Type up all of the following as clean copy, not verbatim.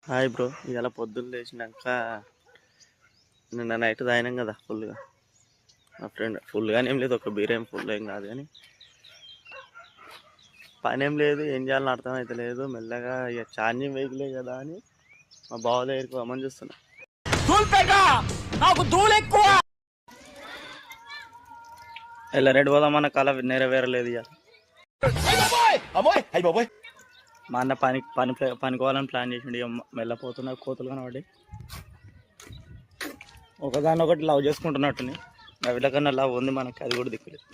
Hi bro, ఇవాళ పొద్దున్న లేచినాక నిన్న నైట్ తాగినాం కదా ఫుల్గా. మా ఫ్రెండ్ ఫుల్గానే ఏం లేదు, ఒక బీర్ ఏం ఫుల్ ఏం కాదు, కానీ పని ఏం లేదు, ఏం చేయాలని అర్థం అయితే లేదు. మెల్లగా ఇక ఛార్జింగ్ వెహికలే కదా అని మా బావ దగ్గరికి పోమని చూస్తున్నా. ఇలా రెడ్ పోదామన్న కళ నెరవేరలేదు ఇక. మా అన్న పనికోవాలని ప్లాన్ చేసిండు. ఇక మెల్లపోతున్నా కోతులు కనబడి ఒకదాన్ని ఒకటి లవ్ చేసుకుంటున్నట్టుని. వీళ్ళకన్నా లవ్ ఉంది మనకి, అది కూడా దిక్కులేదు.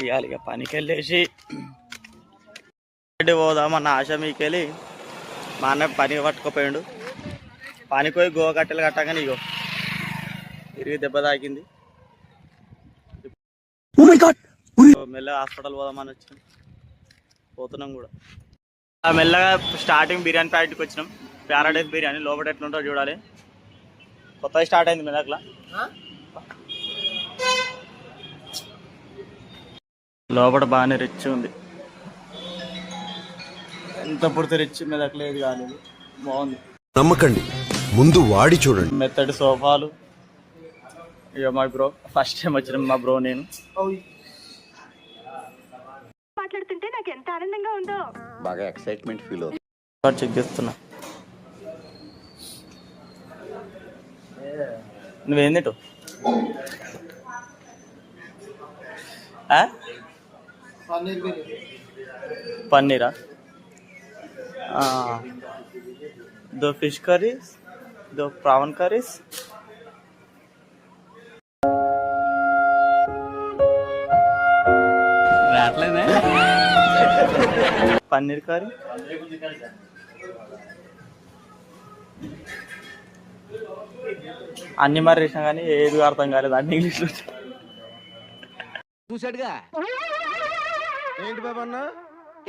ఇవాళ ఇక పనికి వెళ్ళేసి పోదామన్న ఆశ మీకెళ్ళి మా అన్న పని పట్టుకుపోయాడు. పనికి పోయి గోవ కట్టెలు కట్టగానే ఇగో తిరిగి దెబ్బ తాకింది. మెల్లగా హాస్పిటల్ పోదామని వచ్చినాం, పోతున్నాం కూడా. మెల్లగా స్టార్టింగ్ బిర్యానీ ప్యాకెట్కి వచ్చినాం. ప్యారడైస్ బిర్యానీ లోపల ఎట్లుంటో చూడాలి. కొత్తగా స్టార్ట్ అయింది మెదక్లా. లోపల బాగానే రిచ్ ఉంది, ఎంత పుడితే రిచ్ మెదక్లేదు కాలేదు, బాగుంది. నమ్మకండి, ముందు వాడి చూడండి. మెత్తడి సోఫాలు. ఇక మా బ్రో ఫస్ట్ టైం వచ్చినాం, మా బ్రో నేను. మాట్లాడుతుంటే నాకు ఎంత ఆనందంగా ఉందో, బాగా ఎక్సైట్మెంట్ ఫీల్ అవుతుంది. చెక్ చేస్తున్నా. నువ్వేం తింటావు? పన్నీరా? దో ఫిష్ కర్రీస్, దో ప్రాన్ కర్రీస్. పన్నీర్ కర్రీ, అన్ని మరి వేసినా కానీ ఏది అర్థం కాలేదు, అన్ని ఇంగ్లీష్లో. చూసాడుగా ఏంటి బాబు అన్న,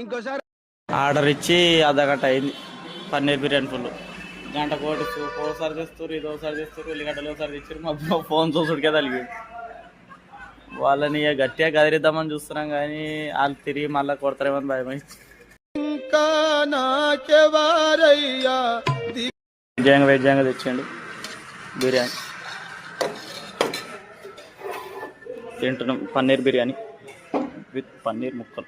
ఇంకోసారి ఆర్డర్ ఇచ్చి అర్ధగంట అయింది. పన్నీర్ బిర్యానీ ఫుల్ గంట కోటి. ఓసారి తెస్తారు, ఇదోసారి తెస్తారు, ఉల్లిగడ్డలు ఒకసారి తెచ్చారు. మా ఫోన్ చూసుడికే తలిగింది. వాళ్ళని గట్టిగా కదిరిద్దామని చూస్తున్నాం కానీ వాళ్ళు తిరిగి మళ్ళీ కొడతారేమని భయం అయింది. వెజ్జంగా తెచ్చాడు బిర్యానీ, తింటున్నాం. పన్నీర్ బిర్యానీ విత్ పన్నీర్ ముక్కలు.